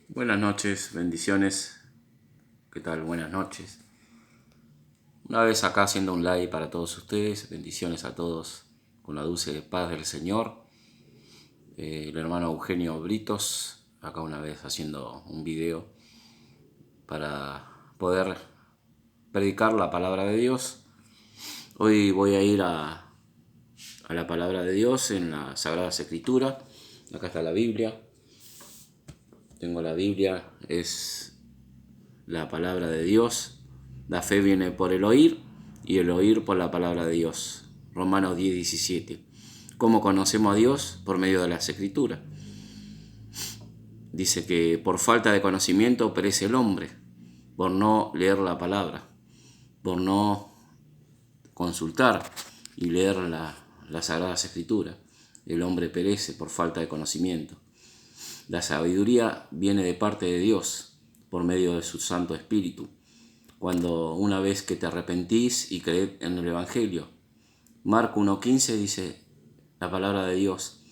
Buenas noches, bendiciones. ¿Qué tal? Buenas noches. Una vez acá haciendo un live para todos ustedes. Bendiciones a todos con la dulce paz del Señor. El hermano Eugenio Britos, acá una vez haciendo un video para poder predicar la palabra de Dios. Hoy voy a ir a la palabra de Dios en la Sagrada Escritura. Acá está la Biblia. Tengo la Biblia, es la palabra de Dios. La fe viene por el oír y el oír por la palabra de Dios. Romanos 10:17. ¿Cómo conocemos a Dios? Por medio de las Escrituras. Dice que por falta de conocimiento perece el hombre, por no leer la palabra, por no consultar y leer las Sagradas Escrituras. El hombre perece por falta de conocimiento. La sabiduría viene de parte de Dios, por medio de su Santo Espíritu. Cuando una vez que te arrepentís y creed en el Evangelio. Marco 1:15 dice la palabra de Dios,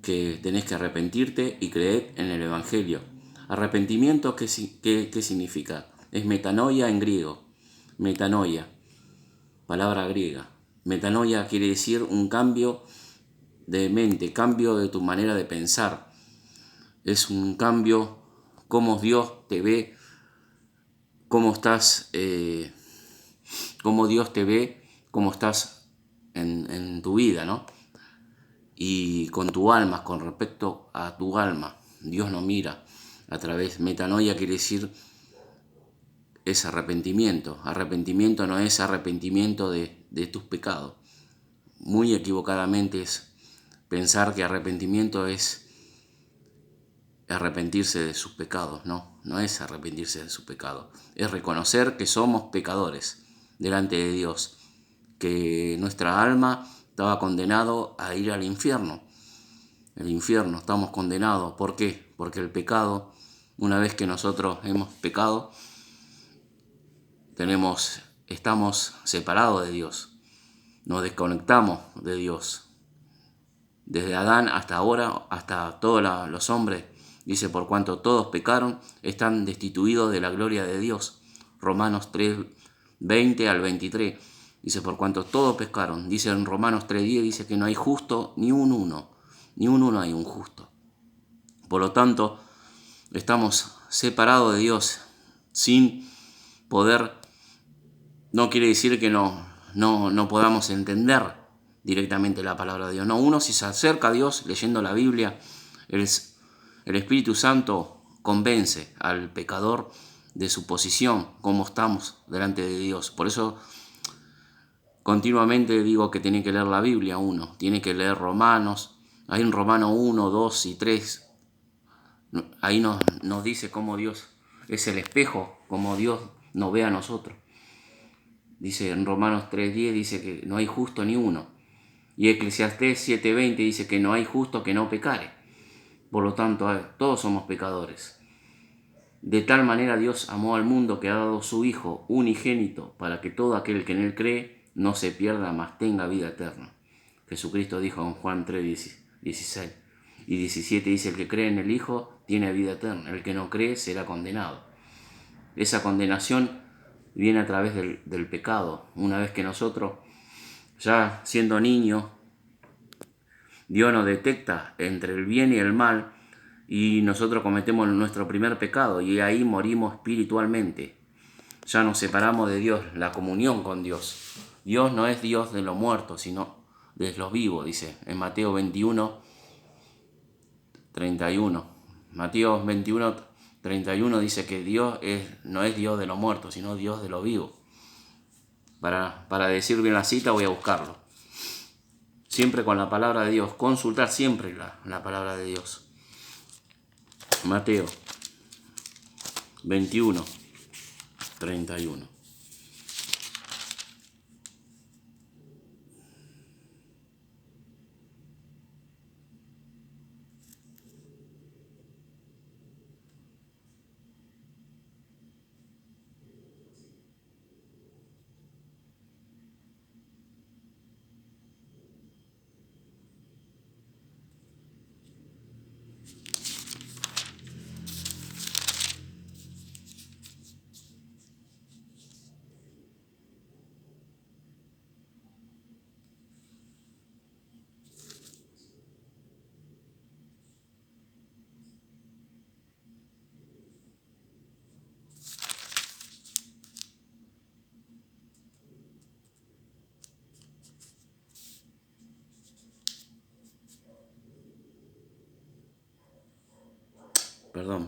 que tenés que arrepentirte y creer en el Evangelio. Arrepentimiento, ¿qué significa? Es metanoia en griego. Metanoia, palabra griega. Metanoia quiere decir un cambio de mente, cambio de tu manera de pensar. Es un cambio, cómo Dios te ve, cómo estás, cómo Dios te ve, cómo estás en tu vida, ¿no? Y con tu alma, con respecto a tu alma. Dios no mira a través. Metanoia quiere decir es arrepentimiento. Arrepentimiento no es arrepentimiento de tus pecados. Muy equivocadamente es pensar que arrepentimiento es arrepentirse de sus pecados. No es arrepentirse de sus pecados. Es reconocer que somos pecadores delante de Dios. Que nuestra alma estaba condenado a ir al infierno. El infierno, estamos condenados. ¿Por qué? Porque el pecado, una vez que nosotros hemos pecado, estamos separados de Dios, nos desconectamos de Dios. Desde Adán hasta ahora, hasta todos los hombres, dice, por cuanto todos pecaron, están destituidos de la gloria de Dios. Romanos 3:20 al 23. Dice, por cuanto todos pecaron. Dice en Romanos 3:10, dice que no hay justo ni un uno. Ni un uno hay un justo. Por lo tanto, estamos separados de Dios sin poder. No quiere decir que no podamos entender directamente la palabra de Dios. No, uno si se acerca a Dios leyendo la Biblia, el Espíritu Santo convence al pecador de su posición, cómo estamos delante de Dios. Por eso continuamente digo que tiene que leer la Biblia uno, tiene que leer Romanos. Hay en Romanos 1, 2 y 3. Ahí nos dice cómo Dios es el espejo, cómo Dios nos ve a nosotros. Dice en Romanos 3:10, dice que no hay justo ni uno. Y Eclesiastés 7:20 dice que no hay justo que no pecare. Por lo tanto, todos somos pecadores. De tal manera Dios amó al mundo que ha dado su Hijo unigénito para que todo aquel que en él cree no se pierda, mas tenga vida eterna. Jesucristo dijo en Juan 3:16 y 17, dice, el que cree en el Hijo tiene vida eterna, el que no cree será condenado. Esa condenación viene a través del pecado. Una vez que nosotros, ya siendo niños, Dios nos detecta entre el bien y el mal y nosotros cometemos nuestro primer pecado y ahí morimos espiritualmente. Ya nos separamos de Dios, la comunión con Dios. Dios no es Dios de los muertos, sino de los vivos, dice en Mateo 21:31. Mateo 21:31 dice que Dios no es Dios de los muertos, sino Dios de los vivos. Para decir bien la cita voy a buscarlo. Siempre con la palabra de Dios, consultar siempre la palabra de Dios. Mateo 21:31.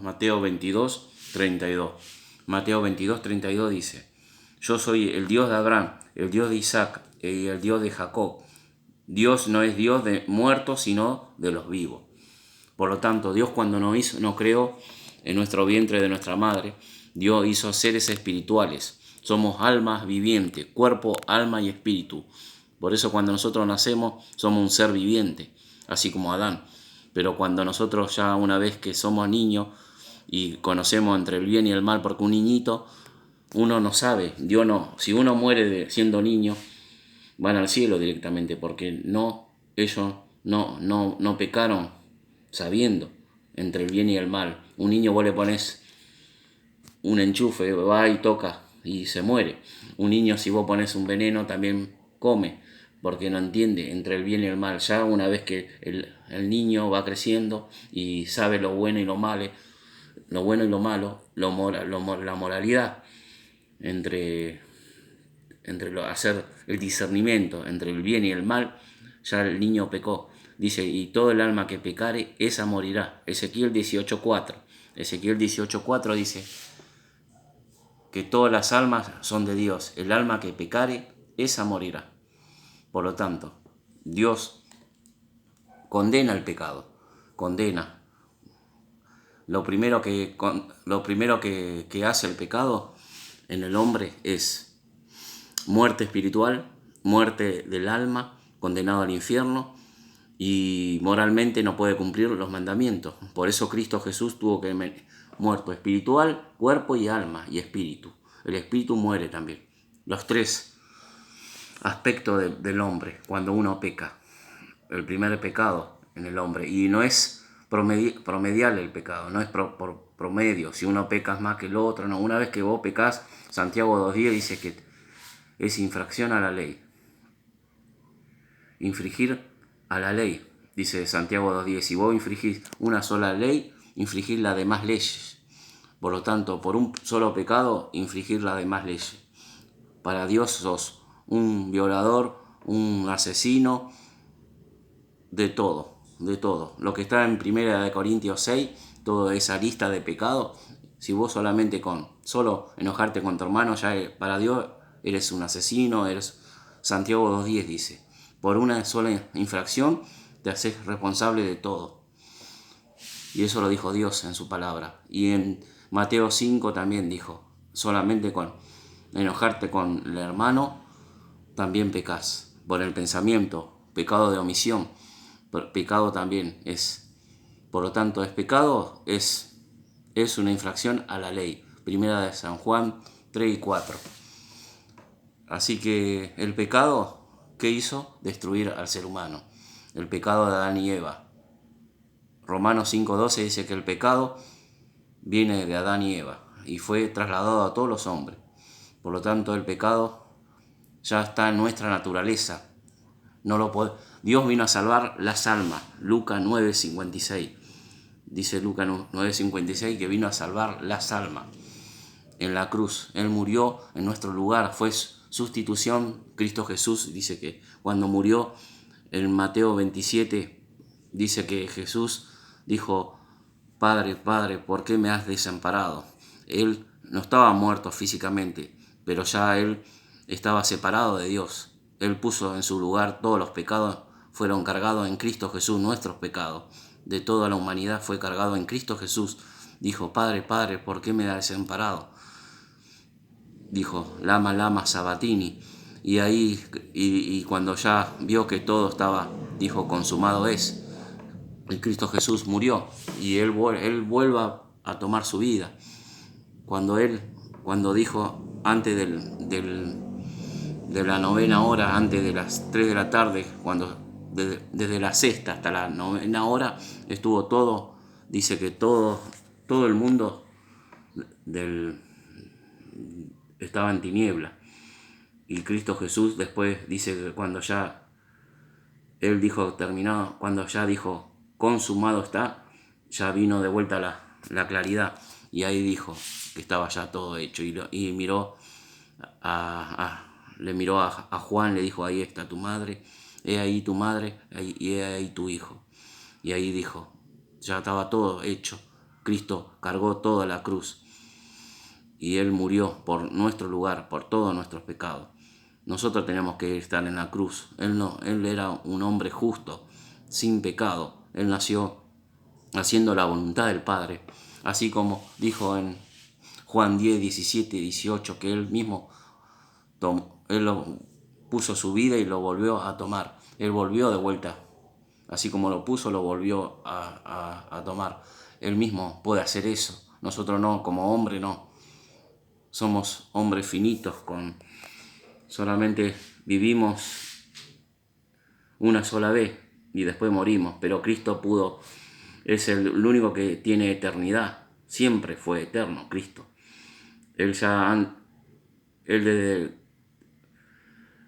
Mateo 22, 32. Mateo 22, 32 dice: Yo soy el Dios de Abraham, el Dios de Isaac y el Dios de Jacob. Dios no es Dios de muertos, sino de los vivos. Por lo tanto, Dios cuando nos creó en nuestro vientre de nuestra madre, Dios hizo seres espirituales. Somos almas vivientes, cuerpo, alma y espíritu. Por eso cuando nosotros nacemos somos un ser viviente, así como Adán. Pero cuando nosotros ya una vez que somos niños y conocemos entre el bien y el mal, porque un niñito, uno no sabe, Dios no, si uno muere siendo niño, van al cielo directamente, porque ellos no pecaron sabiendo entre el bien y el mal. Un niño vos le pones un enchufe, va y toca y se muere. Un niño si vos pones un veneno también come, porque no entiende entre el bien y el mal. Ya una vez que el niño va creciendo y sabe lo bueno y lo malo, la moralidad hacer el discernimiento entre el bien y el mal, ya el niño pecó. Dice, y todo el alma que pecare, esa morirá. Ezequiel 18:4. Ezequiel 18:4 dice que todas las almas son de Dios. El alma que pecare, esa morirá. Por lo tanto, Dios condena el pecado. Condena. Lo primero que hace el pecado en el hombre es muerte espiritual, muerte del alma, condenado al infierno, y moralmente no puede cumplir los mandamientos. Por eso Cristo Jesús tuvo que muerto espiritual, cuerpo y alma y espíritu. El espíritu muere también. Los tres aspectos del hombre cuando uno peca. El primer pecado en el hombre. Y no es promedial el pecado, no es por promedio. Si uno peca más que el otro, no. Una vez que vos pecás, Santiago 2:10 dice que es infracción a la ley. Infringir a la ley, dice Santiago 2:10. Si vos infringís una sola ley, infringir las demás leyes. Por lo tanto, por un solo pecado, infringir las demás leyes. Para Dios sos un violador, un asesino, de todo, de todo. Lo que está en 1 Corintios 6, toda esa lista de pecados, si vos solo enojarte con tu hermano, ya para Dios eres un asesino, Santiago 2:10 dice, por una sola infracción te haces responsable de todo. Y eso lo dijo Dios en su palabra. Y en Mateo 5 también dijo, solamente con enojarte con el hermano, también pecas. Por el pensamiento, pecado de omisión, pecado también es. Por lo tanto, es una infracción a la ley. Primera de San Juan 3 y 4. Así que el pecado, ¿qué hizo? Destruir al ser humano. El pecado de Adán y Eva. Romanos 5:12 dice que el pecado viene de Adán y Eva y fue trasladado a todos los hombres. Por lo tanto, el pecado ya está en nuestra naturaleza. Dios vino a salvar las almas. Lucas 9:56. Dice Lucas 9:56 que vino a salvar las almas. En la cruz, Él murió en nuestro lugar, fue sustitución. Cristo Jesús dice que cuando murió, en Mateo 27, dice que Jesús dijo, Padre, Padre, ¿por qué me has desamparado? Él no estaba muerto físicamente, pero ya Él estaba separado de Dios. Él puso en su lugar todos los pecados, fueron cargados en Cristo Jesús, nuestros pecados. De toda la humanidad fue cargado en Cristo Jesús. Dijo, Padre, Padre, ¿por qué me has desamparado? Dijo, lama, lama, sabatini. Y ahí, y cuando ya vio que todo estaba, dijo, consumado es. El Cristo Jesús murió y Él vuelva a tomar su vida. Cuando dijo antes de la novena hora, antes de las 3 de la tarde, desde la sexta hasta la novena hora, estuvo todo, dice que todo el mundo estaba en tiniebla. Y Cristo Jesús después dice que cuando ya Él dijo terminado, cuando ya dijo consumado está, ya vino de vuelta la claridad. Y ahí dijo que estaba ya todo hecho. Y le miró a Juan, le dijo, ahí está tu madre, he ahí tu madre y he ahí tu hijo. Y ahí dijo, ya estaba todo hecho. Cristo cargó toda la cruz y Él murió por nuestro lugar, por todos nuestros pecados. Nosotros tenemos que estar en la cruz. Él no, Él era un hombre justo, sin pecado. Él nació haciendo la voluntad del Padre, así como dijo en Juan 10, 17 y 18, que Él mismo Él puso su vida y lo volvió a tomar. Él volvió de vuelta. Así como lo puso, lo volvió a tomar. Él mismo puede hacer eso. Nosotros no, como hombre no. Somos hombres finitos, solamente vivimos una sola vez y después morimos. Pero Cristo pudo, es el único que tiene eternidad. Siempre fue eterno, Cristo. Él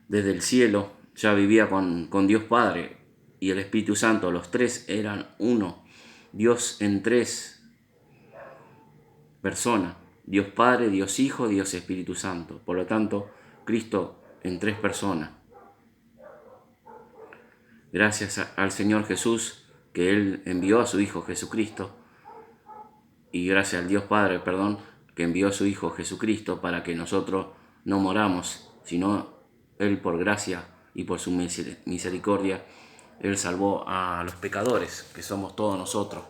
desde el cielo ya vivía con Dios Padre y el Espíritu Santo. Los tres eran uno. Dios en tres personas. Dios Padre, Dios Hijo, Dios Espíritu Santo. Por lo tanto, Cristo en tres personas. Gracias al Señor Jesús, que Él envió a su Hijo Jesucristo. Y gracias al Dios Padre, que envió a su Hijo Jesucristo para que nosotros no moramos, sino Él por gracia y por su misericordia, Él salvó a los pecadores, que somos todos nosotros.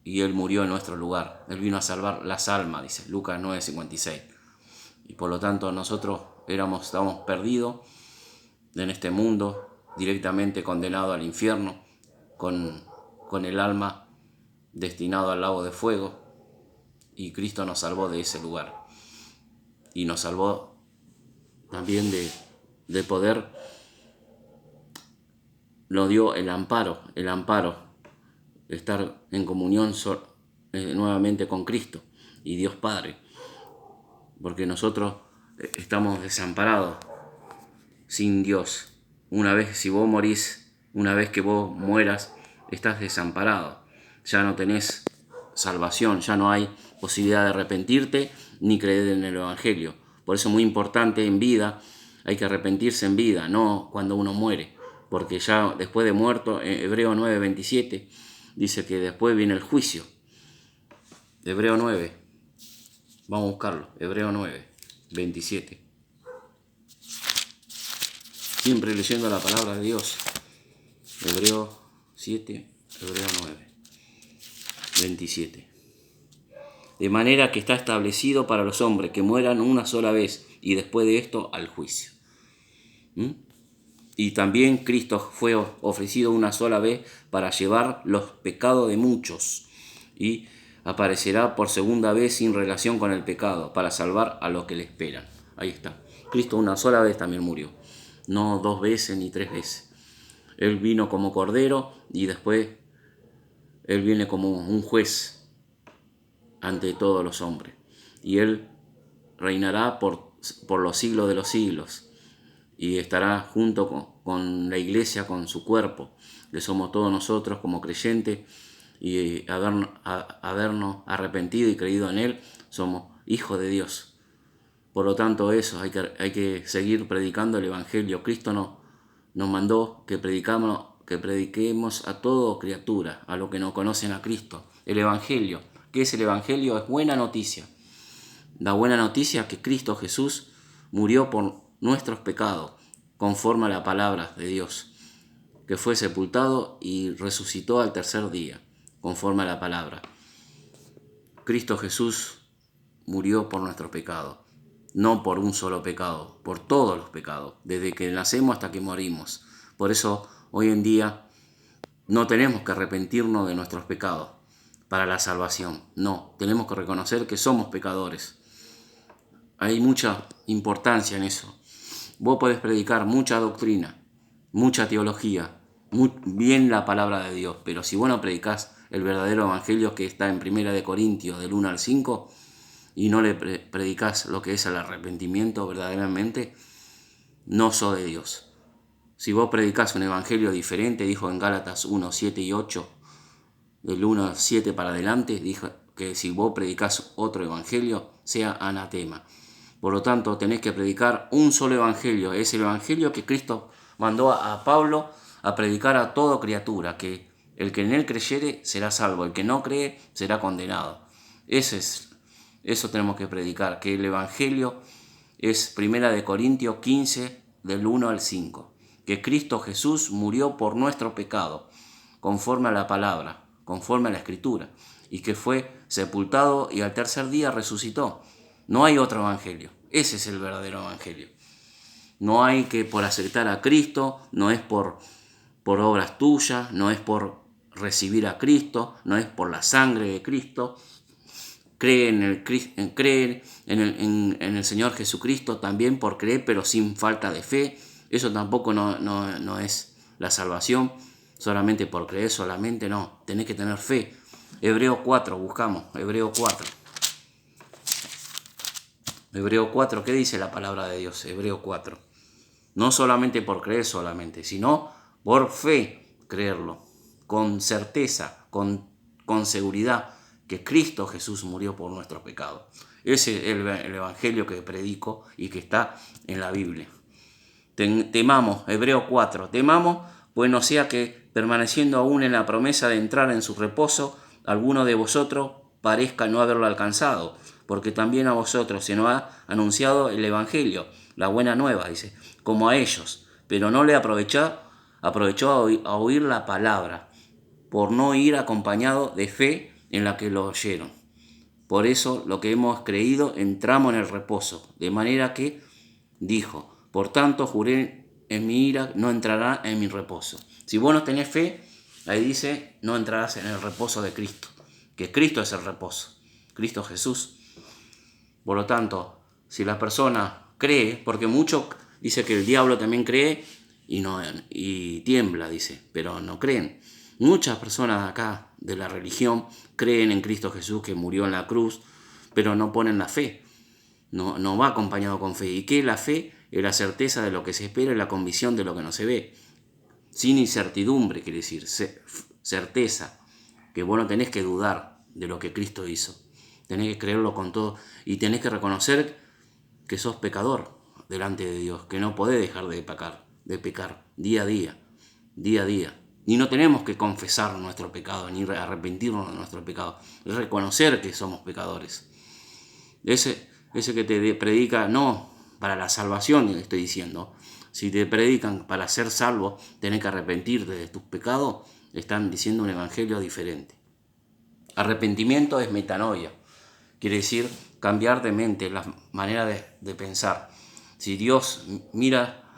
Y Él murió en nuestro lugar. Él vino a salvar las almas, dice Lucas 9:56. Y por lo tanto nosotros estábamos perdidos en este mundo, directamente condenados al infierno, con el alma destinado al lago de fuego. Y Cristo nos salvó de ese lugar. Y nos salvó también de poder, nos dio el amparo, estar en comunión nuevamente con Cristo y Dios Padre, porque nosotros estamos desamparados sin Dios. Si vos morís, una vez que vos mueras, estás desamparado, ya no tenés salvación, ya no hay posibilidad de arrepentirte ni creer en el Evangelio. Por eso es muy importante en vida, hay que arrepentirse en vida, no cuando uno muere, porque ya después de muerto, Hebreo 9:27 dice que después viene el juicio. Hebreo 9, vamos a buscarlo, Hebreo 9:27. Siempre leyendo la palabra de Dios. Hebreo 7, Hebreo 9:27. De manera que está establecido para los hombres que mueran una sola vez y después de esto al juicio. Y también Cristo fue ofrecido una sola vez para llevar los pecados de muchos y aparecerá por segunda vez sin relación con el pecado para salvar a los que le esperan. Ahí está. Cristo una sola vez también murió, no 2 veces ni 3 veces. Él vino como cordero y después Él viene como un juez ante todos los hombres. Y Él reinará por los siglos de los siglos y estará junto con la iglesia, con su cuerpo, que somos todos nosotros como creyentes, y habernos arrepentido y creído en Él, somos hijos de Dios. Por lo tanto, eso hay que seguir predicando el Evangelio. Cristo nos mandó que prediquemos a toda criatura, a los que no conocen a Cristo. El Evangelio. ¿Qué es el Evangelio? Es buena noticia. La buena noticia es que Cristo Jesús murió por nuestros pecados, conforme a la palabra de Dios, que fue sepultado y resucitó al tercer día, conforme a la palabra. Cristo Jesús murió por nuestros pecados, no por un solo pecado, por todos los pecados, desde que nacemos hasta que morimos. Por eso hoy en día no tenemos que arrepentirnos de nuestros pecados para la salvación. No, tenemos que reconocer que somos pecadores. Hay mucha importancia en eso. Vos podés predicar mucha doctrina, mucha teología, bien la palabra de Dios, pero si vos no predicás el verdadero evangelio que está en 1 Corintios del 1 al 5 y no le predicás lo que es el arrepentimiento verdaderamente, no sos de Dios. Si vos predicás un evangelio diferente, dijo en Gálatas 1, 7 y 8, del 1 al 7 para adelante, dijo que si vos predicás otro evangelio, sea anatema. Por lo tanto, tenés que predicar un solo evangelio. Es el evangelio que Cristo mandó a Pablo a predicar a toda criatura, que El que en él creyere será salvo, el que no cree será condenado. Eso tenemos que predicar, que el Evangelio es 1 Corintios 15, del 1 al 5, que Cristo Jesús murió por nuestro pecado, conforme a la palabra, conforme a la Escritura, y que fue sepultado y al tercer día resucitó. No hay otro Evangelio, ese es el verdadero Evangelio. No hay que por aceptar a Cristo, no es por obras tuyas, no es por recibir a Cristo, no es por la sangre de Cristo. Cree en el Señor Jesucristo también por creer, pero sin falta de fe. Eso tampoco no es la salvación, solamente por creer, solamente no. Tenés que tener fe. Hebreo 4, buscamos, Hebreo 4. Hebreo 4, ¿qué dice la palabra de Dios? Hebreo 4. No solamente por creer solamente, sino por fe creerlo, con certeza, con seguridad, que Cristo Jesús murió por nuestros pecados. Ese es el Evangelio que predico y que está en la Biblia. Temamos, Hebreo 4, temamos, pues no sea que, permaneciendo aún en la promesa de entrar en su reposo, alguno de vosotros parezca no haberlo alcanzado, porque también a vosotros se nos ha anunciado el Evangelio, la buena nueva, dice, como a ellos, pero no le aprovechó a oír la palabra, por no ir acompañado de fe en la que lo oyeron. Por eso, lo que hemos creído, entramos en el reposo, de manera que dijo, por tanto, juré en mi ira, no entrará en mi reposo. Si vos no tenés fe, ahí dice, no entrarás en el reposo de Cristo, que Cristo es el reposo, Cristo Jesús. Por lo tanto, si la persona cree, porque mucho dice que el diablo también cree y tiembla, dice, pero no creen. Muchas personas acá de la religión creen en Cristo Jesús que murió en la cruz, pero no ponen la fe. No va acompañado con fe. ¿Y qué es la fe? Es la certeza de lo que se espera y la convicción de lo que no se ve. Sin incertidumbre, quiere decir, certeza, que vos no tenés que dudar de lo que Cristo hizo. Tenés que creerlo con todo y tenés que reconocer que sos pecador delante de Dios, que no podés dejar de pecar día a día, día a día. Y no tenemos que confesar nuestro pecado, ni arrepentirnos de nuestro pecado, es reconocer que somos pecadores. Ese que te predica, no para la salvación, estoy diciendo. Si te predican para ser salvo, tenés que arrepentirte de tus pecados, están diciendo un evangelio diferente. Arrepentimiento es metanoia, quiere decir cambiar de mente, la manera de pensar. Si Dios mira,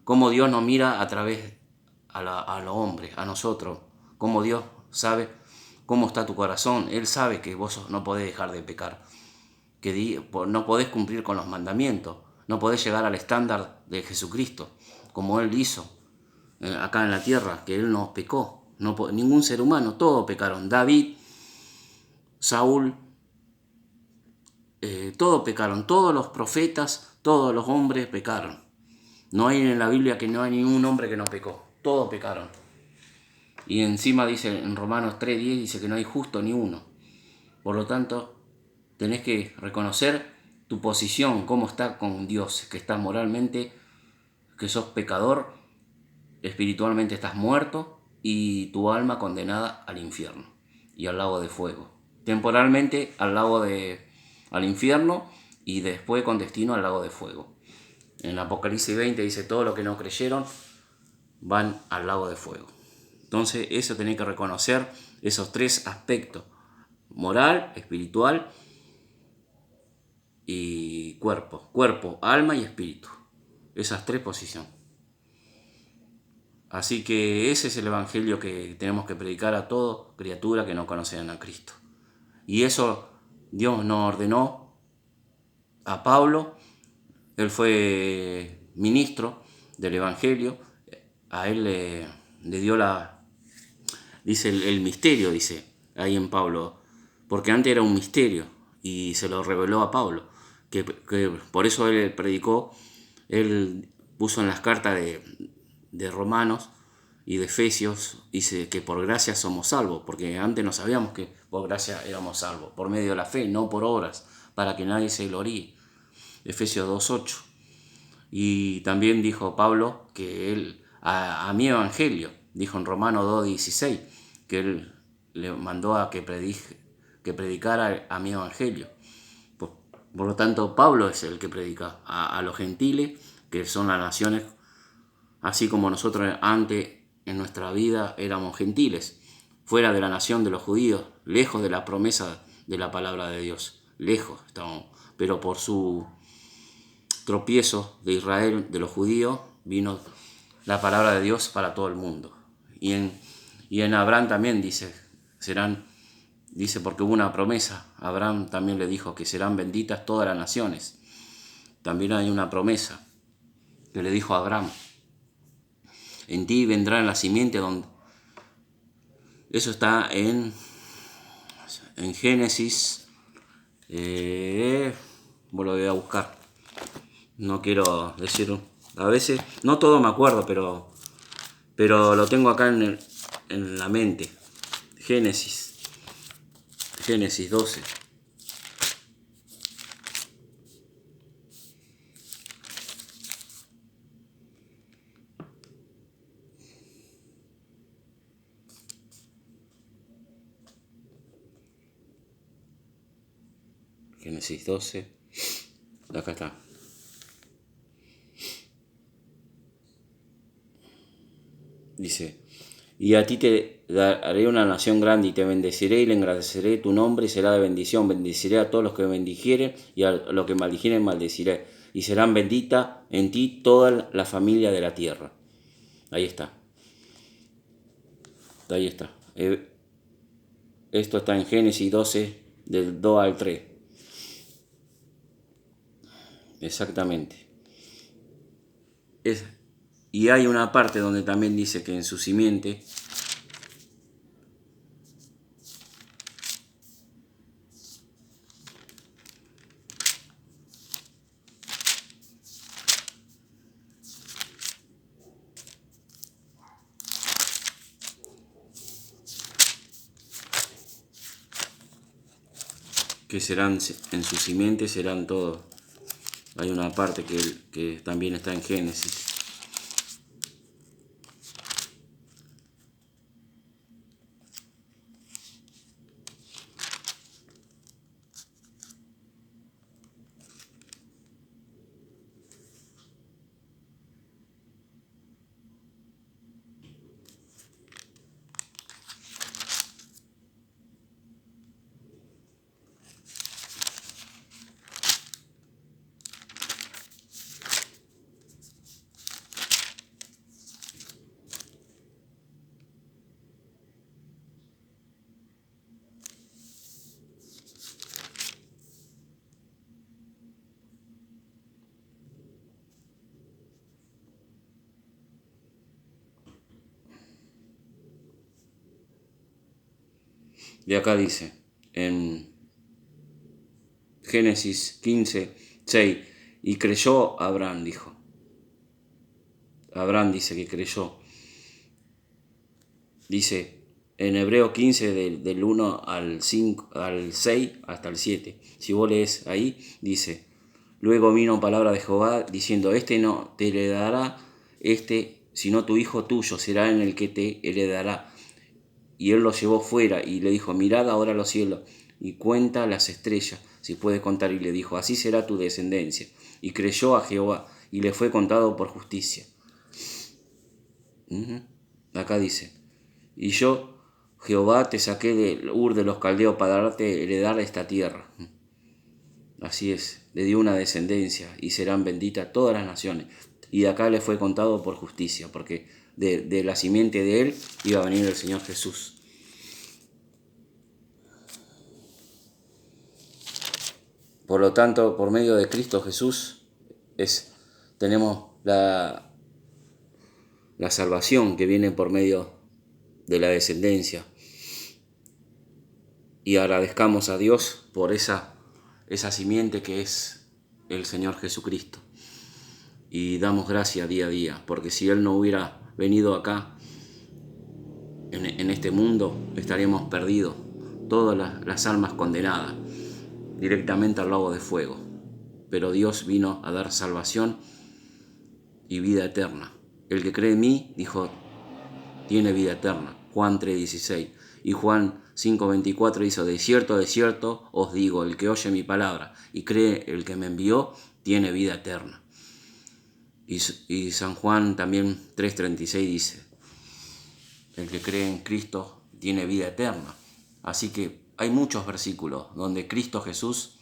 como Dios nos mira a través a los hombres, a nosotros, como Dios sabe cómo está tu corazón, Él sabe que vos no podés dejar de pecar, que no podés cumplir con los mandamientos, no podés llegar al estándar de Jesucristo, como Él hizo acá en la tierra, que Él no pecó, ningún ser humano, todos pecaron, David, Saúl, todos pecaron, todos los profetas, todos los hombres pecaron. No hay en la Biblia que no hay ningún hombre que no pecó, todos pecaron. Y encima dice en Romanos 3:10, dice que no hay justo ni uno. Por lo tanto, tenés que reconocer tu posición, cómo está con Dios, que estás moralmente, que sos pecador, espiritualmente estás muerto y tu alma condenada al infierno y al lago de fuego. Temporalmente al infierno y después con destino al lago de fuego. En Apocalipsis 20 dice, todos los que no creyeron van al lago de fuego. Entonces eso tenés que reconocer esos tres aspectos, moral, espiritual y cuerpo, alma y espíritu. Esas tres posiciones. Así que ese es el evangelio que tenemos que predicar a toda criatura que no conocen a Cristo. Y eso Dios nos ordenó a Pablo. Él fue ministro del evangelio. A él le dio dice el misterio, dice ahí en Pablo, porque antes era un misterio y se lo reveló a Pablo, que por eso él predicó, él puso en las cartas de Romanos y de Efesios, dice que por gracia somos salvos, porque antes no sabíamos que por gracia éramos salvos, por medio de la fe, no por obras, para que nadie se gloríe. Efesios 2:8. Y también dijo Pablo que él, a mi evangelio, dijo en Romanos 2:16, que Él le mandó a que predicara a mi evangelio. Por lo tanto, Pablo es el que predica a los gentiles, que son las naciones, así como nosotros antes en nuestra vida éramos gentiles, fuera de la nación de los judíos, lejos de la promesa de la palabra de Dios, lejos estamos. Pero por su tropiezo de Israel, de los judíos, vino la palabra de Dios para todo el mundo. Y en Abraham también dice, porque hubo una promesa. Abraham también le dijo que serán benditas todas las naciones. También hay una promesa que le dijo a Abraham: en ti vendrá la simiente donde... Eso está en Génesis. Lo voy a buscar. No quiero decir... A veces, no todo me acuerdo, pero lo tengo acá en la mente. Génesis 12. Génesis 12. Acá está. Dice: y a ti te haré una nación grande, y te bendeciré y le engrandeceré tu nombre, y será de bendición. Bendeciré a todos los que me bendijeren, y a los que maldijeren maldeciré. Y serán benditas en ti toda la familia de la tierra. Ahí está. Ahí está. Esto está en Génesis 12, del 2 al 3. Exactamente. Y hay una parte donde también dice que en su simiente que serán, en su simiente serán todos. Hay una parte que también está en Génesis. Y acá dice, en Génesis 15, 6, y creyó Abraham, dijo. Abraham dice que creyó. Dice en Hebreo 15, del 1 al 5, al 6 hasta el 7. Si vos lees ahí, dice: luego vino palabra de Jehová diciendo: este no te heredará, sino tu hijo tuyo será en el que te heredará. Y él lo llevó fuera y le dijo: mirad ahora los cielos y cuenta las estrellas, si puedes contar. Y le dijo: así será tu descendencia. Y creyó a Jehová, y le fue contado por justicia. Acá dice: y yo, Jehová, te saqué del Ur de los Caldeos para darte heredar esta tierra. Así es, le dio una descendencia, y serán benditas todas las naciones. Y de acá le fue contado por justicia, porque de la simiente de él iba a venir el Señor Jesús. Por lo tanto, por medio de Cristo Jesús tenemos la salvación que viene por medio de la descendencia. Y agradezcamos a Dios por esa simiente que es el Señor Jesucristo. Y damos gracias día a día, porque si Él no hubiera venido acá, en este mundo, estaríamos perdidos, todas las almas condenadas, directamente al lago de fuego. Pero Dios vino a dar salvación y vida eterna. El que cree en mí, dijo tiene vida eterna. Juan 3:16. Y Juan 5:24 dice, de cierto os digo, el que oye mi palabra y cree el que me envió, tiene vida eterna. Y San Juan también 3:36 dice, el que cree en Cristo tiene vida eterna. Así que hay muchos versículos donde Cristo Jesús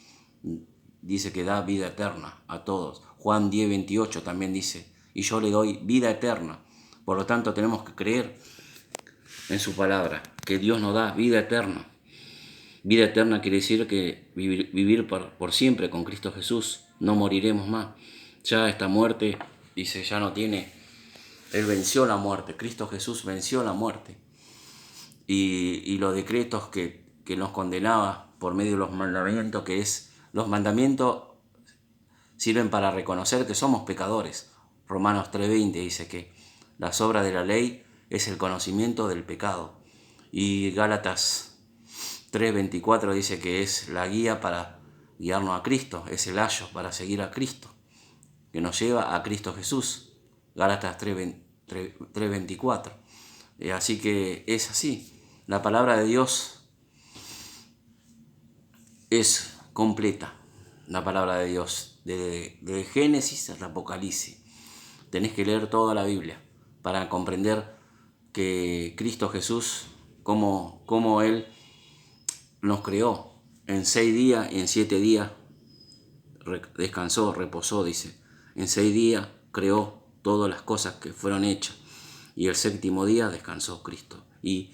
dice que da vida eterna a todos. Juan 10:28 también dice, y yo le doy vida eterna. Por lo tanto tenemos que creer en su palabra, que Dios nos da vida eterna. Vida eterna quiere decir que vivir por siempre con Cristo Jesús, no moriremos más. Ya esta muerte, dice, ya no tiene, Él venció la muerte, Cristo Jesús venció la muerte. Y los decretos que nos condenaba por medio de los mandamientos, los mandamientos sirven para reconocer que somos pecadores. Romanos 3:20 dice que las obras de la ley es el conocimiento del pecado. Y Gálatas 3:24 dice que es la guía para guiarnos a Cristo, es el ayo para seguir a Cristo, que nos lleva a Cristo Jesús. Gálatas 3:24. Así que es así. La palabra de Dios es completa. La palabra de Dios, de Génesis hasta Apocalipsis. Tenés que leer toda la Biblia para comprender que Cristo Jesús, cómo Él nos creó en 6 días y en 7 días descansó, reposó, dice. En 6 días creó todas las cosas que fueron hechas y el 7º día descansó Cristo. Y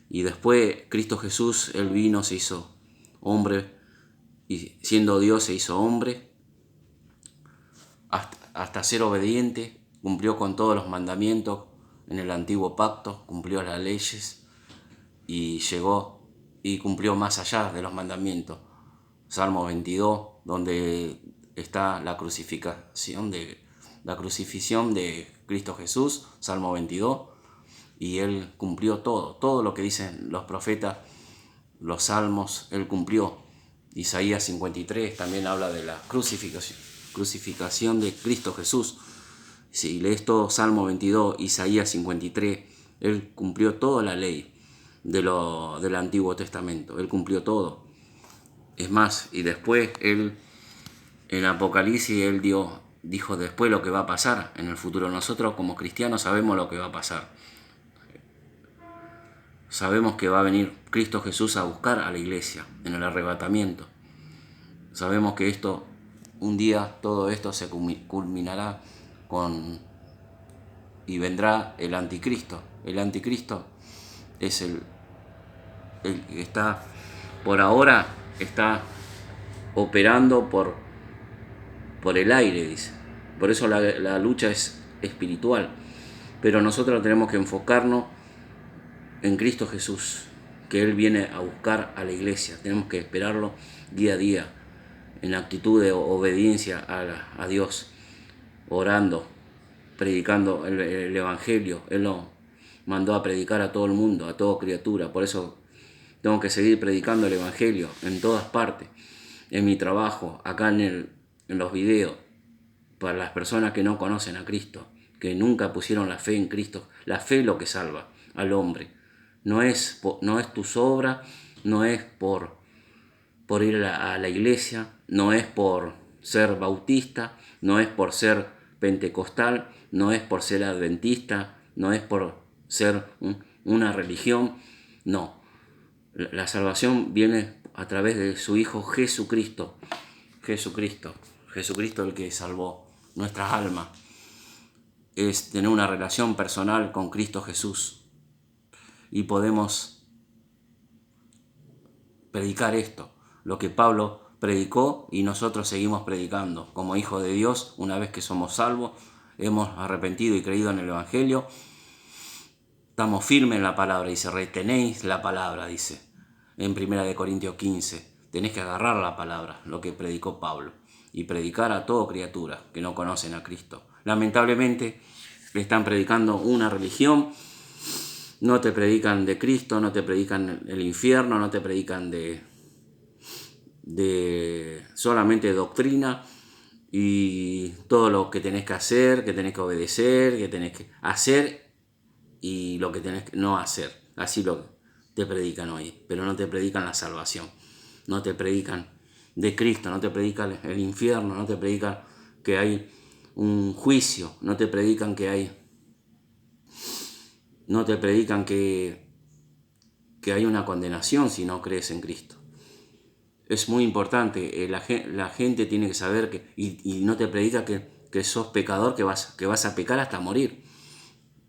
después Cristo Jesús, Él vino, se hizo hombre y siendo Dios se hizo hombre hasta ser obediente, cumplió con todos los mandamientos en el antiguo pacto, cumplió las leyes y llegó y cumplió más allá de los mandamientos. Salmo 22, donde está la crucifixión de Cristo Jesús, Salmo 22, y Él cumplió todo lo que dicen los profetas, los salmos, Él cumplió. Isaías 53 también habla de la crucificación de Cristo Jesús. Si lees todo Salmo 22, Isaías 53, Él cumplió toda la ley del Antiguo Testamento, Él cumplió todo. Es más, y después Él, en Apocalipsis, Él dijo después lo que va a pasar en el futuro. Nosotros como cristianos sabemos lo que va a pasar. Sabemos que va a venir Cristo Jesús a buscar a la iglesia en el arrebatamiento. Sabemos que un día todo esto se culminará y vendrá el anticristo. El anticristo es el que está, por ahora, está operando por el aire, dice. Por eso la lucha es espiritual. Pero nosotros tenemos que enfocarnos en Cristo Jesús, que Él viene a buscar a la iglesia. Tenemos que esperarlo día a día, en actitud de obediencia a Dios, orando, predicando el Evangelio. Él lo mandó a predicar a todo el mundo, a toda criatura. Por eso tengo que seguir predicando el Evangelio en todas partes, en mi trabajo, acá en los videos, para las personas que no conocen a Cristo, que nunca pusieron la fe en Cristo. La fe es lo que salva al hombre. No es tus obras, no es por ir a la iglesia, no es por ser bautista, no es por ser pentecostal, no es por ser adventista, no es por ser una religión, no. La salvación viene a través de su Hijo Jesucristo. Jesucristo el que salvó nuestras almas. Es tener una relación personal con Cristo Jesús. Y podemos predicar esto, lo que Pablo predicó y nosotros seguimos predicando. Como hijos de Dios, una vez que somos salvos, hemos arrepentido y creído en el Evangelio, estamos firmes en la palabra, dice, retenéis la palabra, dice, en 1 Corintios 15. Tenés que agarrar la palabra, lo que predicó Pablo, y predicar a toda criatura que no conocen a Cristo. Lamentablemente, le están predicando una religión. No te predican de Cristo, no te predican el infierno, no te predican de solamente doctrina y todo lo que tenés que hacer, que tenés que obedecer, que tenés que hacer y lo que tenés que no hacer. Así lo te predican hoy, pero no te predican la salvación, no te predican de Cristo, no te predican el infierno, no te predican que hay un juicio, no te predican que hay una condenación si no crees en Cristo. Es muy importante, la gente tiene que saber que, y no te predica que sos pecador, que vas a pecar hasta morir.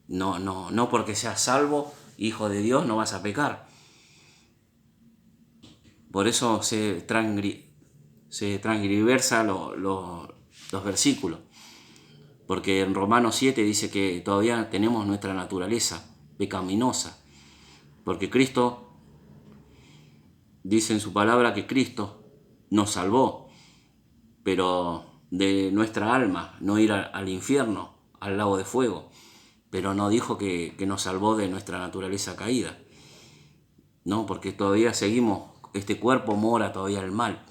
No porque seas salvo, hijo de Dios, no vas a pecar. Por eso se transgiversa los versículos. Porque en Romanos 7 dice que todavía tenemos nuestra naturaleza pecaminosa. Porque Cristo dice en su palabra que Cristo nos salvó, pero de nuestra alma, no ir al infierno, al lago de fuego. Pero no dijo que nos salvó de nuestra naturaleza caída. No, porque todavía seguimos, este cuerpo mora todavía el mal,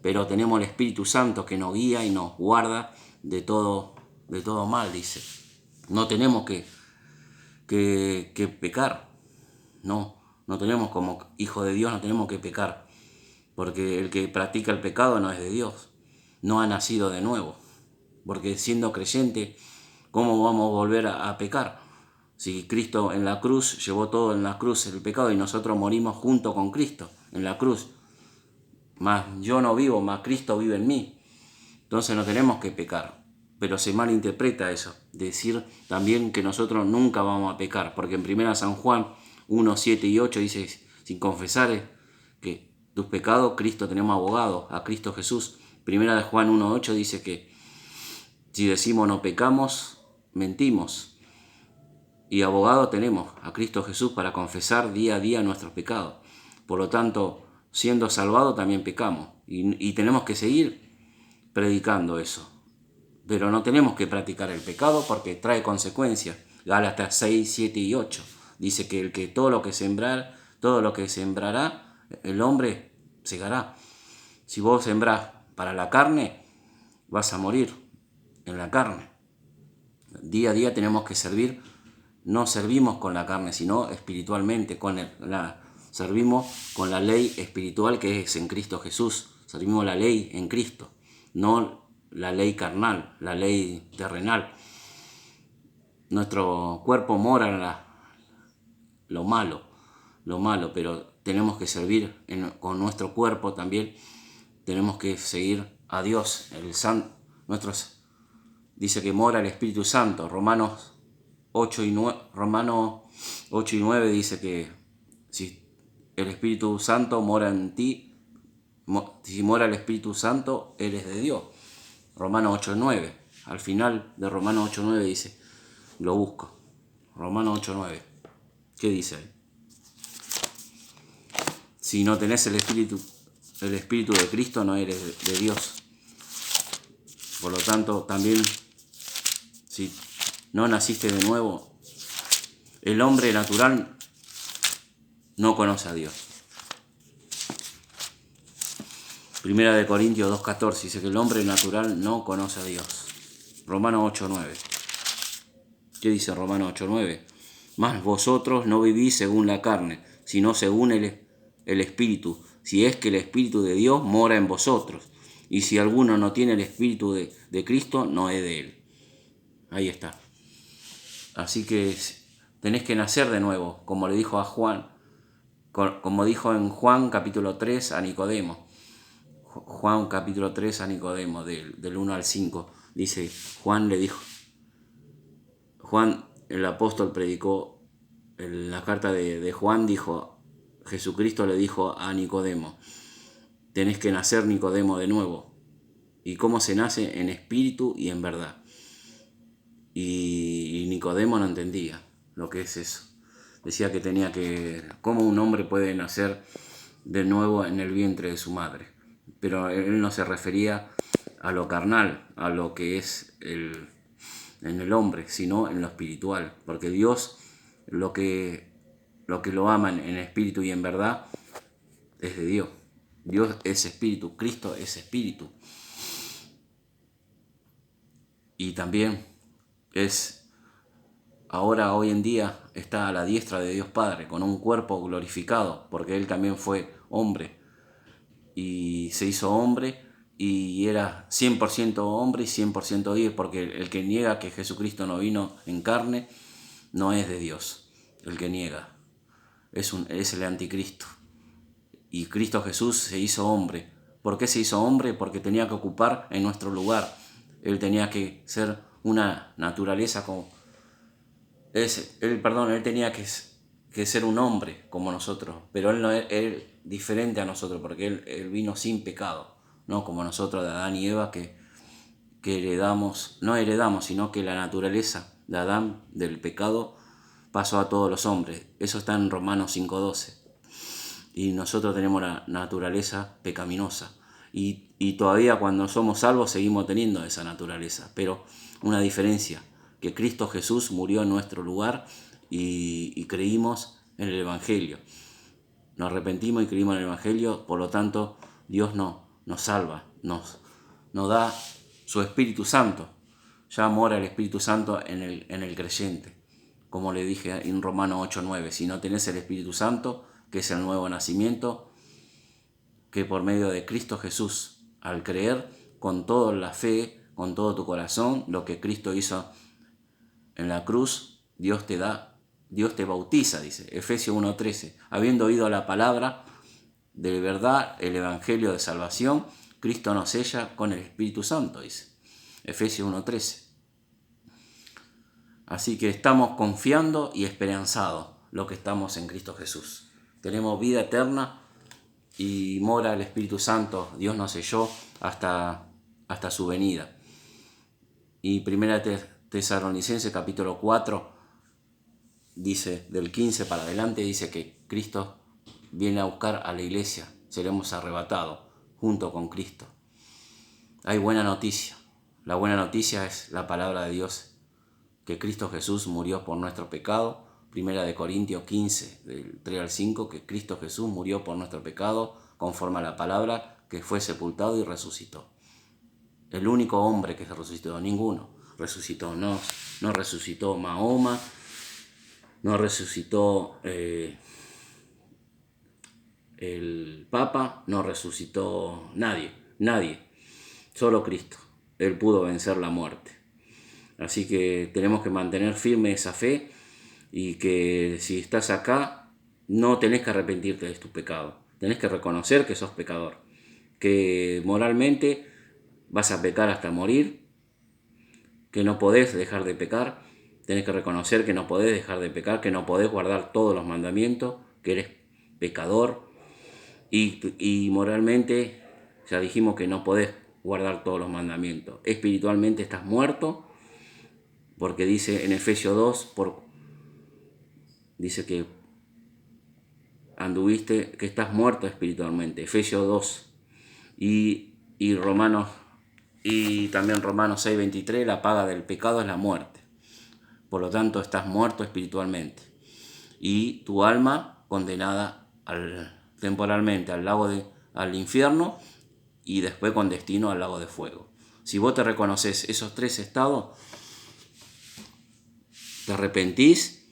pero tenemos el Espíritu Santo que nos guía y nos guarda de todo mal, dice. No tenemos que pecar, no tenemos como hijo de Dios, no tenemos que pecar, porque el que practica el pecado no es de Dios, no ha nacido de nuevo, porque siendo creyente, ¿cómo vamos a volver a pecar? Si Cristo en la cruz llevó todo en la cruz el pecado y nosotros morimos junto con Cristo en la cruz. Más yo no vivo, más Cristo vive en mí. Entonces no tenemos que pecar. Pero se malinterpreta eso. Decir también que nosotros nunca vamos a pecar. Porque en 1 San Juan 1, 7 y 8 dice, sin confesar que tus pecados, Cristo tenemos abogado, a Cristo Jesús. 1 de Juan 1, 8 dice que si decimos no pecamos, mentimos. Y abogado tenemos a Cristo Jesús para confesar día a día nuestros pecados. Por lo tanto, siendo salvados también pecamos. Y tenemos que seguir predicando eso. Pero no tenemos que practicar el pecado porque trae consecuencias. Gálatas 6, 7 y 8. Dice que todo lo que sembrará, el hombre segará. Si vos sembrás para la carne, vas a morir en la carne. Día a día tenemos que servir. No servimos con la carne, sino espiritualmente. Servimos con la ley espiritual que es en Cristo Jesús. Servimos la ley en Cristo, no la ley carnal, la ley terrenal. Nuestro cuerpo mora en lo malo, pero tenemos que servir con nuestro cuerpo también. Tenemos que seguir a Dios. Dice que mora el Espíritu Santo. Romanos 8 y 9 dice que si el Espíritu Santo mora en ti, si mora el Espíritu Santo, eres de Dios. Romanos 8 y 9. Al final de Romanos 8 y 9 dice, lo busco. Romanos 8 y 9. ¿Qué dice ahí? Si no tenés el Espíritu de Cristo, no eres de Dios. Por lo tanto, también, si no naciste de nuevo, el hombre natural no conoce a Dios. Primera de Corintios 2:14 dice que el hombre natural no conoce a Dios. Romanos 8:9. ¿Qué dice Romanos 8:9? Mas vosotros no vivís según la carne, sino según el Espíritu, si es que el Espíritu de Dios mora en vosotros. Y si alguno no tiene el Espíritu de Cristo, no es de él. Ahí está. Así que tenés que nacer de nuevo, como le dijo a Juan, como dijo en Juan capítulo 3 a Nicodemo. Juan capítulo 3 a Nicodemo, del 1 al 5. Dice, Juan el apóstol predicó, en la carta de Juan dijo, Jesucristo le dijo a Nicodemo, tenés que nacer, Nicodemo, de nuevo. ¿Y cómo se nace? En espíritu y en verdad. Y Nicodemo no entendía lo que es eso. Decía que cómo un hombre puede nacer de nuevo en el vientre de su madre. Pero él no se refería a lo carnal, a lo que es en el hombre, sino en lo espiritual. Porque Dios, lo que lo aman en espíritu y en verdad, es de Dios. Dios es espíritu, Cristo es espíritu. Y también es ahora hoy en día está a la diestra de Dios Padre, con un cuerpo glorificado, porque Él también fue hombre y se hizo hombre y era 100% hombre y 100% Dios, porque el que niega que Jesucristo no vino en carne no es de Dios. El que niega es el anticristo. Y Cristo Jesús se hizo hombre. ¿Por qué se hizo hombre? Porque tenía que ocupar en nuestro lugar. Él tenía que ser una naturaleza como... Él tenía que ser un hombre como nosotros, pero él no es diferente a nosotros, porque él vino sin pecado, no como nosotros de Adán y Eva que no heredamos, sino que la naturaleza de Adán, del pecado, pasó a todos los hombres. Eso está en Romanos 5:12. Y nosotros tenemos la naturaleza pecaminosa. Y todavía cuando somos salvos seguimos teniendo esa naturaleza. Pero una diferencia, que Cristo Jesús murió en nuestro lugar y creímos en el Evangelio. Nos arrepentimos y creímos en el Evangelio, por lo tanto Dios nos salva, nos da su Espíritu Santo. Ya mora el Espíritu Santo en el creyente. Como le dije en Romanos 8:9, si no tenés el Espíritu Santo, que es el nuevo nacimiento, que por medio de Cristo Jesús, al creer con toda la fe, con todo tu corazón, lo que Cristo hizo en la cruz, Dios te bautiza, dice Efesios 1:13, habiendo oído la palabra de verdad, el Evangelio de salvación, Cristo nos sella con el Espíritu Santo, dice Efesios 1:13. Así que estamos confiando y esperanzados lo que estamos en Cristo Jesús. Tenemos vida eterna y mora el Espíritu Santo. Dios nos selló hasta su venida. Y Primera Tesalonicenses capítulo 4 dice, del 15 para adelante, dice que Cristo viene a buscar a la iglesia. Seremos arrebatados junto con Cristo. Hay buena noticia. La buena noticia es la palabra de Dios, que Cristo Jesús murió por nuestro pecado. Primera de Corintios 15, del 3 al 5, que Cristo Jesús murió por nuestro pecado, conforme a la palabra, que fue sepultado y resucitó. El único hombre que se resucitó, ninguno resucitó, no resucitó Mahoma, no resucitó el Papa, no resucitó nadie, solo Cristo. Él pudo vencer la muerte. Así que tenemos que mantener firme esa fe y que si estás acá no tenés que arrepentirte de tus pecados. Tenés que reconocer que sos pecador, que moralmente vas a pecar hasta morir, que no podés dejar de pecar. Tenés que reconocer que no podés dejar de pecar, que no podés guardar todos los mandamientos, que eres pecador. Y moralmente ya dijimos que no podés guardar todos los mandamientos. Espiritualmente estás muerto, porque dice en Efesios 2, dice que anduviste, que estás muerto espiritualmente. Efesios 2 y Romanos, y también Romanos 6:23, la paga del pecado es la muerte. Por lo tanto, estás muerto espiritualmente. Y tu alma condenada temporalmente al infierno y después con destino al lago de fuego. Si vos te reconoces esos tres estados, te arrepentís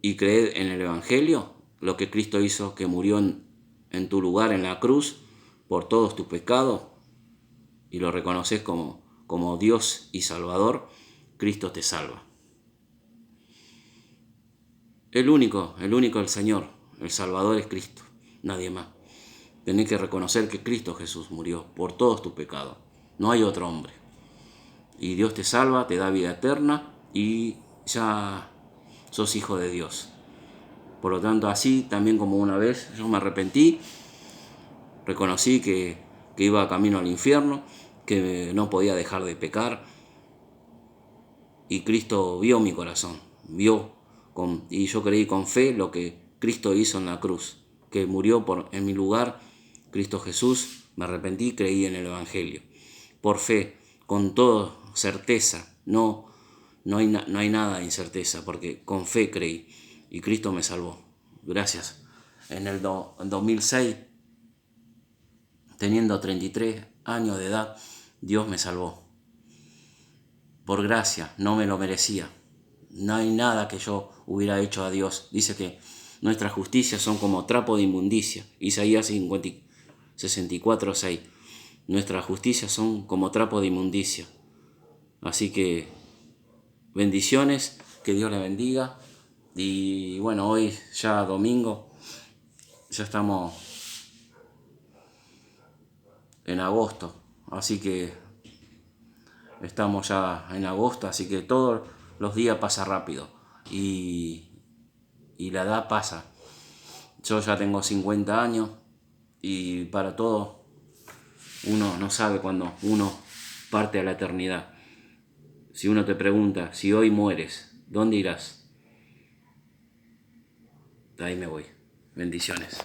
y crees en el Evangelio, lo que Cristo hizo, que murió en tu lugar en la cruz por todos tus pecados, y lo reconoces como Dios y Salvador, Cristo te salva. El único, el Señor, el Salvador es Cristo, nadie más. Tenés que reconocer que Cristo Jesús murió por todos tus pecados. No hay otro hombre. Y Dios te salva, te da vida eterna y ya sos hijo de Dios. Por lo tanto, así también como una vez yo me arrepentí, reconocí que iba camino al infierno, que no podía dejar de pecar, y Cristo vio mi corazón, y yo creí con fe lo que Cristo hizo en la cruz, que murió en mi lugar, Cristo Jesús. Me arrepentí, creí en el Evangelio, por fe, con toda certeza, no hay nada de incerteza, porque con fe creí, y Cristo me salvó. Gracias. En 2006, teniendo 33 años de edad, Dios me salvó. Por gracia, no me lo merecía. no hay nada que yo hubiera hecho a Dios. Dice que nuestras justicias son como trapo de inmundicia. Isaías 64:6. Nuestras justicias son como trapo de inmundicia. Así que bendiciones, que Dios le bendiga. Y bueno, hoy ya domingo, ya estamos en agosto. Así que estamos ya en agosto, así que todos los días pasa rápido. Y la edad pasa. Yo ya tengo 50 años y para todo uno no sabe cuándo uno parte a la eternidad. Si uno te pregunta, si hoy mueres, ¿dónde irás? De ahí me voy. Bendiciones.